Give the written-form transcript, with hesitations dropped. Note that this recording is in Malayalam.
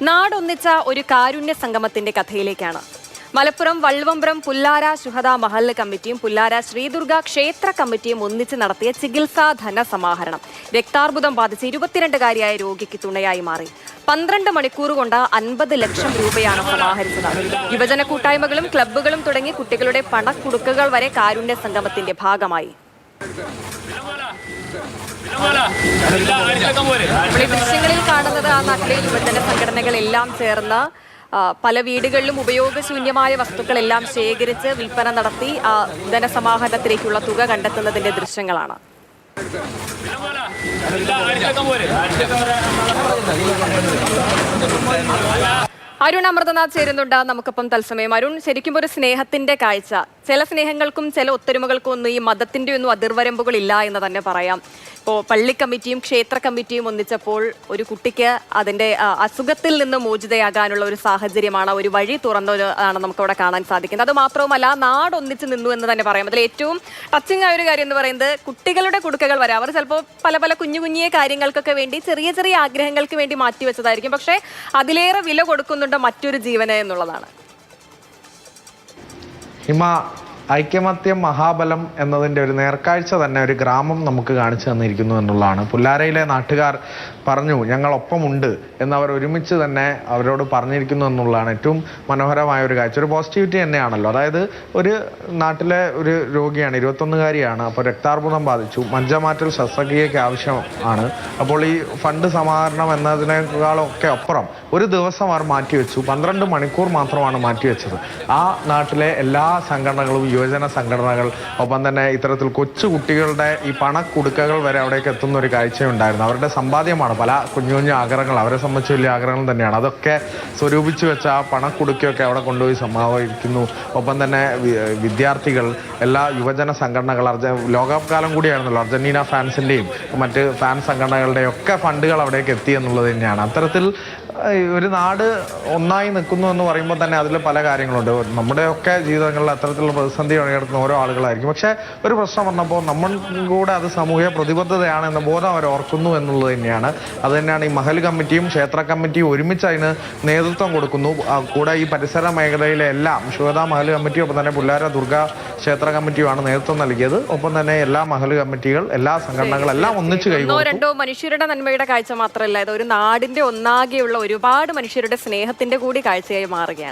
നാടൊന്നിച്ച ഒരു കാരുണ്യ സംഗമത്തിന്റെ കഥയിലേക്കാണ്. മലപ്പുറം വള്ളുവമ്പ്രം പുല്ലാര ശുഹദ മഹല്ല് കമ്മിറ്റിയും പുല്ലാര ശ്രീദുർഗ ക്ഷേത്ര കമ്മിറ്റിയും ഒന്നിച്ച് നടത്തിയ ചികിത്സാ ധനസമാഹരണം രക്താർബുദം ബാധിച്ച് 22-കാരിയായ രോഗിക്ക് തുണയായി മാറി. 12 മണിക്കൂർ കൊണ്ട് 50 ലക്ഷം രൂപയാണ് സമാഹരിച്ചത്. യുവജന കൂട്ടായ്മകളും ക്ലബ്ബുകളും തുടങ്ങി കുട്ടികളുടെ പണക്കുടുക്കുകൾ വരെ കാരുണ്യ സംഗമത്തിന്റെ ഭാഗമായി. ഈ ദൃശ്യങ്ങളിൽ കാണുന്നത് ആ നാട്ടിലെ യുവജന സംഘടനകളെല്ലാം ചേർന്ന് പല വീടുകളിലും ഉപയോഗശൂന്യമായ വസ്തുക്കളെല്ലാം ശേഖരിച്ച് വിൽപ്പന നടത്തി ധനസമാഹരണത്തിലേക്കുള്ള തുക കണ്ടെത്തുന്നതിന്റെ ദൃശ്യങ്ങളാണ്. അരുൺ അമൃതനാഥ് ചേരുന്നുണ്ട് നമുക്കൊപ്പം തത്സമയം. അരുൺ, ശരിക്കും ഒരു സ്നേഹത്തിന്റെ കാഴ്ച. ചില സ്നേഹങ്ങൾക്കും ചില ഒത്തൊരുമകൾക്കും ഒന്നും ഈ മതത്തിന്റെ ഒന്നും അതിർവരമ്പുകൾ ഇല്ല എന്ന് തന്നെ പറയാം. ഇപ്പോൾ പള്ളി കമ്മിറ്റിയും ക്ഷേത്ര കമ്മിറ്റിയും ഒന്നിച്ചപ്പോൾ ഒരു കുട്ടിക്ക് അതിന്റെ അസുഖത്തിൽ നിന്ന് മോചിതയാകാനുള്ള ഒരു സാഹചര്യമാണ്, ഒരു വഴി തുറന്നതാണ് നമുക്കവിടെ കാണാൻ സാധിക്കുന്നത്. അത് മാത്രവുമല്ല, നാടൊന്നിച്ച് നിന്നു എന്ന് തന്നെ പറയാം. അതിൽ ഏറ്റവും ടച്ചിങ് ആയ ഒരു കാര്യം എന്ന് പറയുന്നത് കുട്ടികളുടെ കുടുക്കകൾ വരെ അവർ ചിലപ്പോൾ പല പല കുഞ്ഞു കാര്യങ്ങൾക്കൊക്കെ വേണ്ടി ചെറിയ ചെറിയ ആഗ്രഹങ്ങൾക്ക് വേണ്ടി മാറ്റിവെച്ചതായിരിക്കും. പക്ഷേ അതിലേറെ വില കൊടുക്കുന്നുണ്ട് മറ്റൊരു ജീവന് എന്നുള്ളതാണ്. ഐക്യമത്യം മഹാബലം എന്നതിൻ്റെ ഒരു നേർക്കാഴ്ച തന്നെ ഒരു ഗ്രാമം നമുക്ക് കാണിച്ചു തന്നിരിക്കുന്നു എന്നുള്ളതാണ്. പുല്ലാരയിലെ നാട്ടുകാർ പറഞ്ഞു, ഞങ്ങളൊപ്പമുണ്ട് എന്നവർ ഒരുമിച്ച് തന്നെ അവരോട് പറഞ്ഞിരിക്കുന്നു എന്നുള്ളതാണ് ഏറ്റവും മനോഹരമായ ഒരു കാഴ്ച. ഒരു പോസിറ്റിവിറ്റി തന്നെയാണല്ലോ. അതായത് ഒരു നാട്ടിലെ ഒരു രോഗിയാണ്, 21-കാരിയാണ്. അപ്പോൾ രക്താർബുദം ബാധിച്ചു, മജ്ജമാറ്റൽ ശസ്ത്രക്രിയയ്ക്ക് ആവശ്യമാണ്. അപ്പോൾ ഈ ഫണ്ട് സമാഹരണം എന്നതിനേക്കാളൊക്കെ അപ്പുറം ഒരു ദിവസം അവർ മാറ്റിവെച്ചു. 12 മണിക്കൂർ മാത്രമാണ് മാറ്റിവെച്ചത്. ആ നാട്ടിലെ എല്ലാ സംഘടനകളും, യുവജന സംഘടനകൾ, ഒപ്പം തന്നെ ഇത്തരത്തിൽ കൊച്ചു കുട്ടികളുടെ ഈ പണക്കുടുക്കകൾ വരെ അവിടേക്ക് എത്തുന്ന ഒരു കാഴ്ചയുണ്ടായിരുന്നു. അവരുടെ സമ്പാദ്യമാണ് പല കുഞ്ഞു ആഗ്രഹങ്ങൾ, അവരെ സംബന്ധിച്ച് വലിയ ആഗ്രഹങ്ങൾ തന്നെയാണ്. അതൊക്കെ സ്വരൂപിച്ചു വെച്ച ആ പണക്കുടുക്കയൊക്കെ അവിടെ കൊണ്ടുപോയി സമാഹരിക്കുന്നു. ഒപ്പം തന്നെ വിദ്യാർത്ഥികൾ, എല്ലാ യുവജന സംഘടനകൾ, ലോകകാലം കൂടിയായിരുന്നല്ലോ, അർജന്റീന ഫാൻസിൻ്റെയും മറ്റ് ഫാൻ സംഘടനകളുടെയും ഒക്കെ ഫണ്ടുകൾ അവിടേക്ക് എത്തി എന്നുള്ളത് തന്നെയാണ്. അത്തരത്തിൽ ഒരു നാട് ഒന്നായി നിൽക്കുന്നു എന്ന് പറയുമ്പോൾ തന്നെ അതിൽ പല കാര്യങ്ങളുണ്ട്. നമ്മുടെയൊക്കെ ജീവിതങ്ങളിൽ അത്തരത്തിലുള്ള പ്രതിസന്ധി മറികടക്കുന്ന ഓരോ ആളുകളായിരിക്കും. പക്ഷേ ഒരു പ്രശ്നം വന്നപ്പോൾ നമ്മൾ കൂടെ അത് സാമൂഹിക പ്രതിബദ്ധതയാണ് എന്ന ബോധം അവർ ഓർക്കുന്നു എന്നുള്ളത് തന്നെയാണ്. അത് തന്നെയാണ് ഈ മഹൽ കമ്മിറ്റിയും ക്ഷേത്ര കമ്മിറ്റിയും ഒരുമിച്ച് അതിന് നേതൃത്വം കൊടുക്കുന്നു. കൂടെ ഈ പരിസര മേഖലയിലെ എല്ലാം ശുഹദ മഹൽ കമ്മിറ്റിയും ഒപ്പം തന്നെ പുല്ലാര ദുർഗ ക്ഷേത്ര കമ്മിറ്റിയുമാണ് നേതൃത്വം നൽകിയത്. ഒപ്പം തന്നെ എല്ലാ മഹൽ കമ്മിറ്റികൾ, എല്ലാ സംഘടനകളെല്ലാം ഒന്നിച്ച് കൈകൊടുത്തു. 2 മനുഷ്യരുടെ നന്മയുടെ കാഴ്ച മാത്രമല്ല, ഇത് ഒരു നാടിന്റെ ഒന്നാകെയുള്ള ഒരുപാട് മനുഷ്യരുടെ സ്നേഹത്തിന്റെ കൂടി കാഴ്ചയായി മാറുകയാണ്.